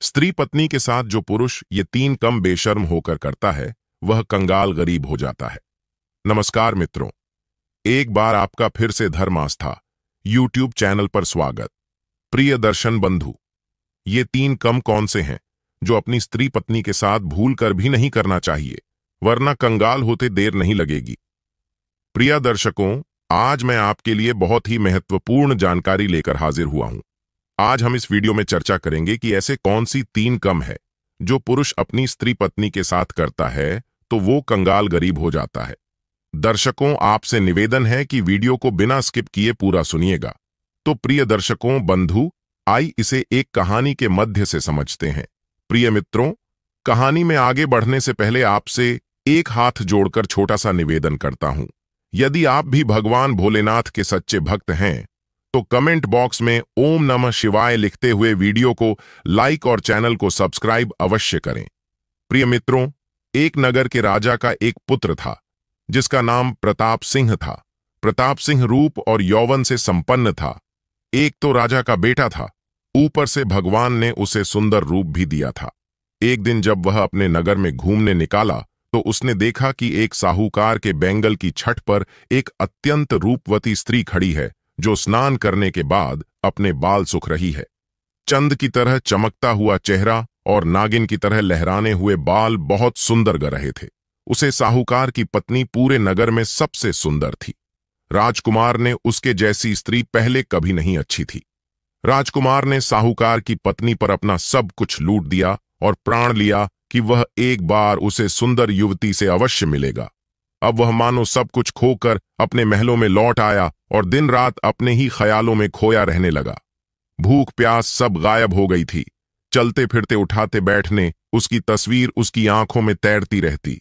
स्त्री पत्नी के साथ जो पुरुष ये तीन कम बेशर्म होकर करता है वह कंगाल गरीब हो जाता है। नमस्कार मित्रों, एक बार आपका फिर से धर्म आस्था यूट्यूब चैनल पर स्वागत। प्रिय दर्शन बंधु, ये तीन कम कौन से हैं जो अपनी स्त्री पत्नी के साथ भूल कर भी नहीं करना चाहिए, वरना कंगाल होते देर नहीं लगेगी। प्रिय दर्शकों, आज मैं आपके लिए बहुत ही महत्वपूर्ण जानकारी लेकर हाजिर हुआ हूं। आज हम इस वीडियो में चर्चा करेंगे कि ऐसे कौन सी तीन कम है जो पुरुष अपनी स्त्री पत्नी के साथ करता है तो वो कंगाल गरीब हो जाता है। दर्शकों, आपसे निवेदन है कि वीडियो को बिना स्किप किए पूरा सुनिएगा। तो प्रिय दर्शकों बंधु, आई इसे एक कहानी के मध्य से समझते हैं। प्रिय मित्रों, कहानी में आगे बढ़ने से पहले आपसे एक हाथ जोड़कर छोटा सा निवेदन करता हूं। यदि आप भी भगवान भोलेनाथ के सच्चे भक्त हैं तो कमेंट बॉक्स में ओम नमः शिवाय लिखते हुए वीडियो को लाइक और चैनल को सब्सक्राइब अवश्य करें। प्रिय मित्रों, एक नगर के राजा का एक पुत्र था जिसका नाम प्रताप सिंह था। प्रताप सिंह रूप और यौवन से संपन्न था। एक तो राजा का बेटा था, ऊपर से भगवान ने उसे सुंदर रूप भी दिया था। एक दिन जब वह अपने नगर में घूमने निकाला तो उसने देखा कि एक साहूकार के बैंगल की छत पर एक अत्यंत रूपवती स्त्री खड़ी है जो स्नान करने के बाद अपने बाल सुख रही है। चंद की तरह चमकता हुआ चेहरा और नागिन की तरह लहराने हुए बाल बहुत सुंदर ग रहे थे। उसे साहूकार की पत्नी पूरे नगर में सबसे सुंदर थी। राजकुमार ने उसके जैसी स्त्री पहले कभी नहीं अच्छी थी। राजकुमार ने साहूकार की पत्नी पर अपना सब कुछ लूट दिया और प्राण लिया कि वह एक बार उसे सुंदर युवती से अवश्य मिलेगा। अब वह मानो सब कुछ खोकर अपने महलों में लौट आया और दिन रात अपने ही ख्यालों में खोया रहने लगा। भूख प्यास सब गायब हो गई थी। चलते फिरते उठाते बैठने उसकी तस्वीर उसकी आंखों में तैरती रहती।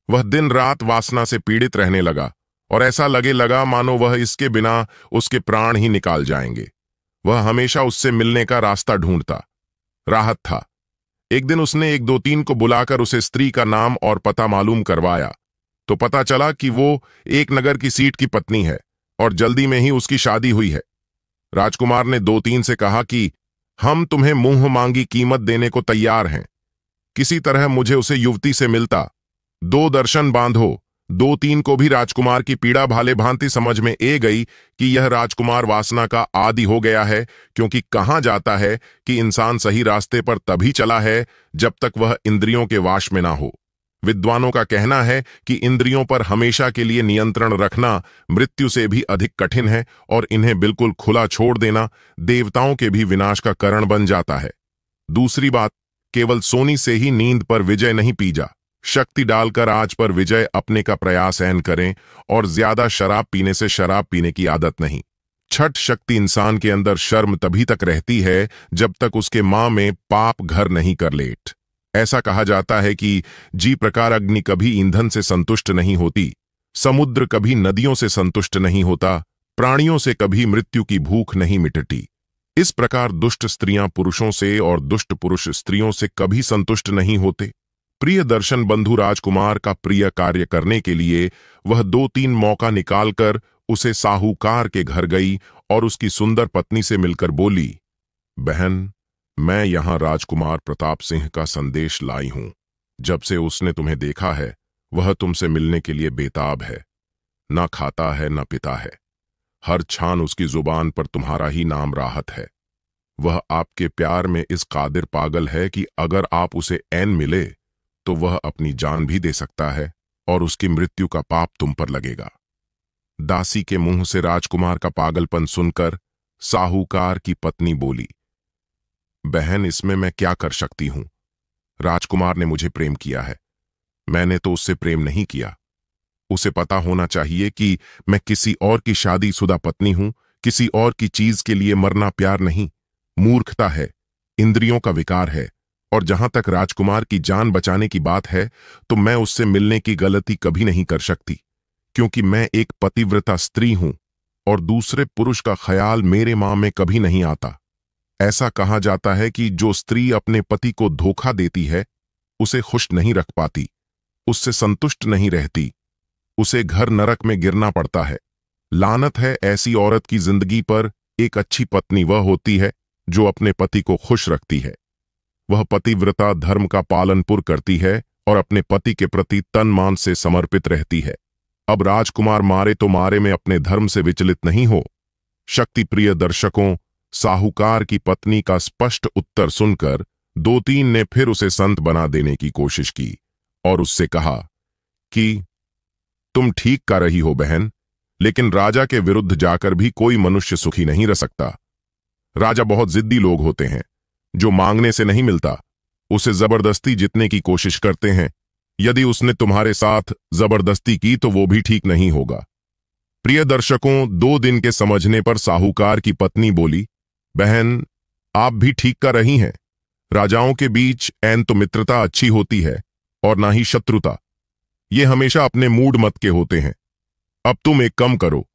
वह दिन रात वासना से पीड़ित रहने लगा और ऐसा लगा मानो वह इसके बिना उसके प्राण ही निकाल जाएंगे। वह हमेशा उससे मिलने का रास्ता ढूंढता। राहत था। एक दिन उसने एक दो तीन को बुलाकर उसे स्त्री का नाम और पता मालूम करवाया तो पता चला कि वो एक नगर की सीट की पत्नी है और जल्दी में ही उसकी शादी हुई है। राजकुमार ने दो तीन से कहा कि हम तुम्हें मुंह मांगी कीमत देने को तैयार हैं। किसी तरह मुझे उसे युवती से मिलता दो दर्शन बांधो। दो तीन को भी राजकुमार की पीड़ा भाले भांति समझ में ए गई कि यह राजकुमार वासना का आदि हो गया है, क्योंकि कहा जाता है कि इंसान सही रास्ते पर तभी चला है जब तक वह इंद्रियों के वाश में ना हो। विद्वानों का कहना है कि इंद्रियों पर हमेशा के लिए नियंत्रण रखना मृत्यु से भी अधिक कठिन है और इन्हें बिल्कुल खुला छोड़ देना देवताओं के भी विनाश का कारण बन जाता है। दूसरी बात, केवल सोनी से ही नींद पर विजय नहीं पीजा। शक्ति डालकर आज पर विजय अपने का प्रयास ऐन करें और ज्यादा शराब पीने से शराब पीने की आदत नहीं। छठ शक्ति इंसान के अंदर शर्म तभी तक रहती है जब तक उसके मां में पाप घर नहीं कर लेट। ऐसा कहा जाता है कि जी प्रकार अग्नि कभी ईंधन से संतुष्ट नहीं होती, समुद्र कभी नदियों से संतुष्ट नहीं होता, प्राणियों से कभी मृत्यु की भूख नहीं मिटती। इस प्रकार दुष्ट स्त्रियां पुरुषों से और दुष्ट पुरुष स्त्रियों से कभी संतुष्ट नहीं होते। प्रिय दर्शन बंधु, राजकुमार का प्रिय कार्य करने के लिए वह दो तीन मौका निकालकर उसे साहूकार के घर गई और उसकी सुंदर पत्नी से मिलकर बोली, बहन, मैं यहां राजकुमार प्रताप सिंह का संदेश लाई हूं। जब से उसने तुम्हें देखा है वह तुमसे मिलने के लिए बेताब है। ना खाता है ना पिता है, हर क्षण उसकी जुबान पर तुम्हारा ही नाम राहत है। वह आपके प्यार में इस कादिर पागल है कि अगर आप उसे ऐन मिले तो वह अपनी जान भी दे सकता है और उसकी मृत्यु का पाप तुम पर लगेगा। दासी के मुंह से राजकुमार का पागलपन सुनकर साहूकार की पत्नी बोली, बहन, इसमें मैं क्या कर सकती हूं? राजकुमार ने मुझे प्रेम किया है, मैंने तो उससे प्रेम नहीं किया। उसे पता होना चाहिए कि मैं किसी और की शादीशुदा पत्नी हूं। किसी और की चीज के लिए मरना प्यार नहीं, मूर्खता है, इंद्रियों का विकार है। और जहां तक राजकुमार की जान बचाने की बात है तो मैं उससे मिलने की गलती कभी नहीं कर सकती, क्योंकि मैं एक पतिव्रता स्त्री हूं और दूसरे पुरुष का ख्याल मेरे मां में कभी नहीं आता। ऐसा कहा जाता है कि जो स्त्री अपने पति को धोखा देती है उसे खुश नहीं रख पाती, उससे संतुष्ट नहीं रहती, उसे घर नरक में गिरना पड़ता है। लानत है ऐसी औरत की जिंदगी पर। एक अच्छी पत्नी वह होती है जो अपने पति को खुश रखती है। वह पतिव्रता धर्म का पालनपुर करती है और अपने पति के प्रति तन मन से समर्पित रहती है। अब राजकुमार मारे तो मारे में अपने धर्म से विचलित नहीं हो। शक्ति प्रिय दर्शकों, साहूकार की पत्नी का स्पष्ट उत्तर सुनकर दो तीन ने फिर उसे संत बना देने की कोशिश की और उससे कहा कि तुम ठीक कर रही हो बहन, लेकिन राजा के विरुद्ध जाकर भी कोई मनुष्य सुखी नहीं रह सकता। राजा बहुत जिद्दी लोग होते हैं, जो मांगने से नहीं मिलता उसे जबरदस्ती जीतने की कोशिश करते हैं। यदि उसने तुम्हारे साथ जबरदस्ती की तो वो भी ठीक नहीं होगा। प्रिय दर्शकों, 2 दिन के समझने पर साहूकार की पत्नी बोली, बहन आप भी ठीक कर रही हैं। राजाओं के बीच ऐन तो मित्रता अच्छी होती है और ना ही शत्रुता। ये हमेशा अपने मूड मत के होते हैं। अब तुम एक कम करो,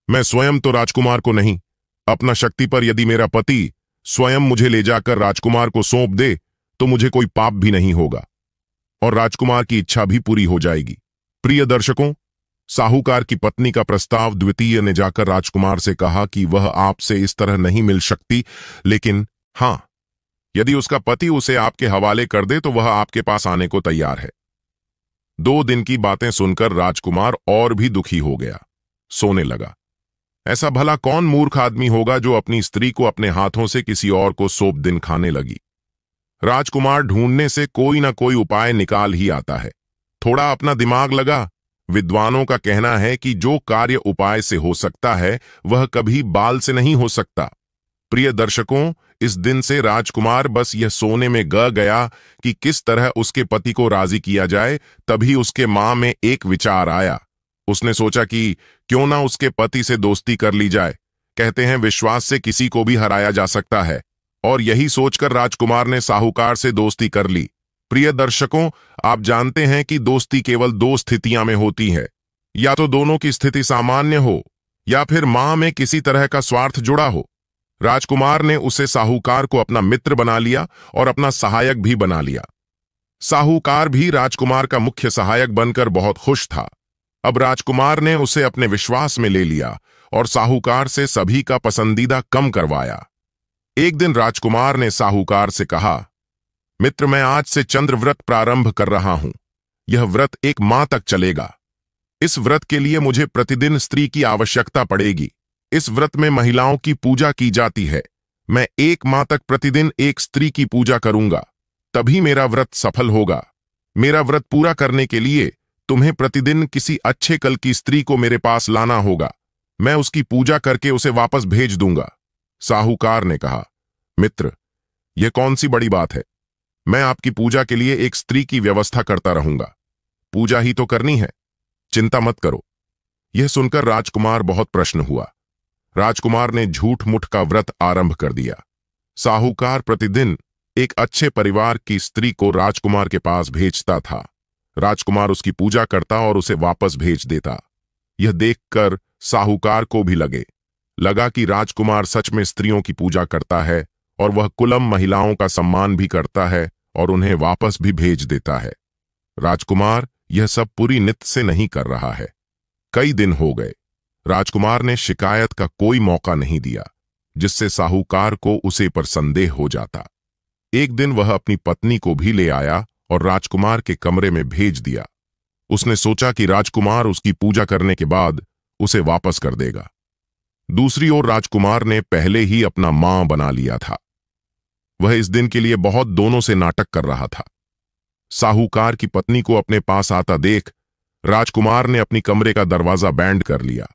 मैं स्वयं तो राजकुमार को नहीं, अपना शक्ति पर यदि मेरा पति स्वयं मुझे ले जाकर राजकुमार को सौंप दे तो मुझे कोई पाप भी नहीं होगा और राजकुमार की इच्छा भी पूरी हो जाएगी। प्रिय दर्शकों, साहूकार की पत्नी का प्रस्ताव द्वितीय ने जाकर राजकुमार से कहा कि वह आपसे इस तरह नहीं मिल सकती, लेकिन हां, यदि उसका पति उसे आपके हवाले कर दे तो वह आपके पास आने को तैयार है। 2 दिन की बातें सुनकर राजकुमार और भी दुखी हो गया, सोने लगा। ऐसा भला कौन मूर्ख आदमी होगा जो अपनी स्त्री को अपने हाथों से किसी और को सौंप दिन खाने लगी। राजकुमार ढूंढने से कोई ना कोई उपाय निकाल ही आता है। थोड़ा अपना दिमाग लगा। विद्वानों का कहना है कि जो कार्य उपाय से हो सकता है वह कभी बाल से नहीं हो सकता। प्रिय दर्शकों, इस दिन से राजकुमार बस यह सोने में गया कि किस तरह उसके पति को राजी किया जाए। तभी उसके मां में एक विचार आया। उसने सोचा कि क्यों ना उसके पति से दोस्ती कर ली जाए। कहते हैं विश्वास से किसी को भी हराया जा सकता है, और यही सोचकर राजकुमार ने साहूकार से दोस्ती कर ली। प्रिय दर्शकों, आप जानते हैं कि दोस्ती केवल 2 स्थितियां में होती है, या तो दोनों की स्थिति सामान्य हो या फिर मां में किसी तरह का स्वार्थ जुड़ा हो। राजकुमार ने उसे साहूकार को अपना मित्र बना लिया और अपना सहायक भी बना लिया। साहूकार भी राजकुमार का मुख्य सहायक बनकर बहुत खुश था। अब राजकुमार ने उसे अपने विश्वास में ले लिया और साहूकार से सभी का पसंदीदा कम करवाया। एक दिन राजकुमार ने साहूकार से कहा, मित्र, मैं आज से चंद्र व्रत प्रारंभ कर रहा हूं। यह व्रत 1 माह तक चलेगा। इस व्रत के लिए मुझे प्रतिदिन स्त्री की आवश्यकता पड़ेगी। इस व्रत में महिलाओं की पूजा की जाती है। मैं 1 माह तक प्रतिदिन एक स्त्री की पूजा करूंगा, तभी मेरा व्रत सफल होगा। मेरा व्रत पूरा करने के लिए तुम्हें प्रतिदिन किसी अच्छे कल की स्त्री को मेरे पास लाना होगा। मैं उसकी पूजा करके उसे वापस भेज दूंगा। साहूकार ने कहा, मित्र, यह कौन सी बड़ी बात है। मैं आपकी पूजा के लिए एक स्त्री की व्यवस्था करता रहूंगा। पूजा ही तो करनी है, चिंता मत करो। यह सुनकर राजकुमार बहुत प्रसन्न हुआ। राजकुमार ने झूठ मूठ का व्रत आरंभ कर दिया। साहूकार प्रतिदिन एक अच्छे परिवार की स्त्री को राजकुमार के पास भेजता था। राजकुमार उसकी पूजा करता और उसे वापस भेज देता। यह देखकर साहूकार को भी लगा कि राजकुमार सच में स्त्रियों की पूजा करता है और वह कुलम महिलाओं का सम्मान भी करता है और उन्हें वापस भी भेज देता है। राजकुमार यह सब पूरी नित से नहीं कर रहा है। कई दिन हो गए, राजकुमार ने शिकायत का कोई मौका नहीं दिया, जिससे साहूकार को उसे पर संदेह हो जाता। एक दिन वह अपनी पत्नी को भी ले आया और राजकुमार के कमरे में भेज दिया। उसने सोचा कि राजकुमार उसकी पूजा करने के बाद उसे वापस कर देगा। दूसरी ओर राजकुमार ने पहले ही अपना मां बना लिया था। वह इस दिन के लिए बहुत दोनों से नाटक कर रहा था। साहूकार की पत्नी को अपने पास आता देख राजकुमार ने अपनी कमरे का दरवाजा बैंड कर लिया,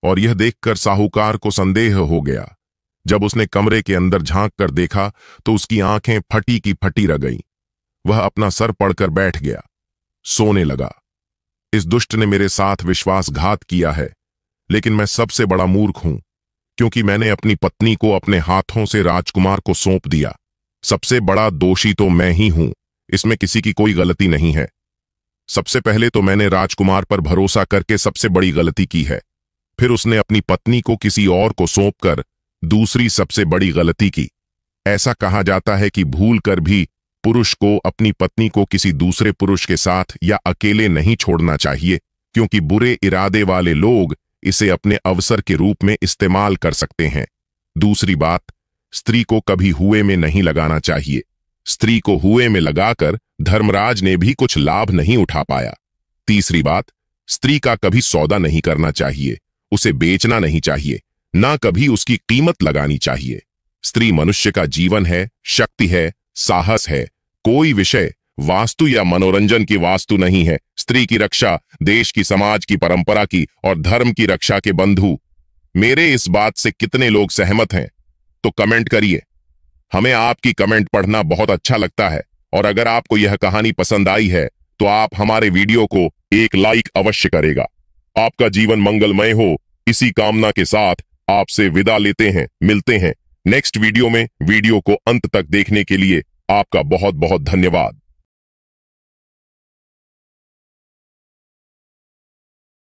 और यह देखकर साहूकार को संदेह हो गया। जब उसने कमरे के अंदर झांक कर देखा तो उसकी आंखें फटी की फटी रह गईं। वह अपना सर पड़कर बैठ गया, सोने लगा। इस दुष्ट ने मेरे साथ विश्वासघात किया है, लेकिन मैं सबसे बड़ा मूर्ख हूं, क्योंकि मैंने अपनी पत्नी को अपने हाथों से राजकुमार को सौंप दिया। सबसे बड़ा दोषी तो मैं ही हूं, इसमें किसी की कोई गलती नहीं है। सबसे पहले तो मैंने राजकुमार पर भरोसा करके सबसे बड़ी गलती की है। फिर उसने अपनी पत्नी को किसी और को सौंपकर दूसरी सबसे बड़ी गलती की। ऐसा कहा जाता है कि भूल कर भी पुरुष को अपनी पत्नी को किसी दूसरे पुरुष के साथ या अकेले नहीं छोड़ना चाहिए, क्योंकि बुरे इरादे वाले लोग इसे अपने अवसर के रूप में इस्तेमाल कर सकते हैं। दूसरी बात, स्त्री को कभी हुए में नहीं लगाना चाहिए। स्त्री को हुए में लगाकर धर्मराज ने भी कुछ लाभ नहीं उठा पाया। तीसरी बात, स्त्री का कभी सौदा नहीं करना चाहिए, उसे बेचना नहीं चाहिए, ना कभी उसकी कीमत लगानी चाहिए। स्त्री मनुष्य का जीवन है, शक्ति है, साहस है। कोई विषय वास्तु या मनोरंजन की वास्तु नहीं है। स्त्री की रक्षा देश की, समाज की, परंपरा की और धर्म की रक्षा के बंधु। मेरे इस बात से कितने लोग सहमत हैं तो कमेंट करिए। हमें आपकी कमेंट पढ़ना बहुत अच्छा लगता है। और अगर आपको यह कहानी पसंद आई है तो आप हमारे वीडियो को एक लाइक अवश्य करेगा। आपका जीवन मंगलमय हो, इसी कामना के साथ आपसे विदा लेते हैं। मिलते हैं नेक्स्ट वीडियो में। वीडियो को अंत तक देखने के लिए आपका बहुत बहुत धन्यवाद।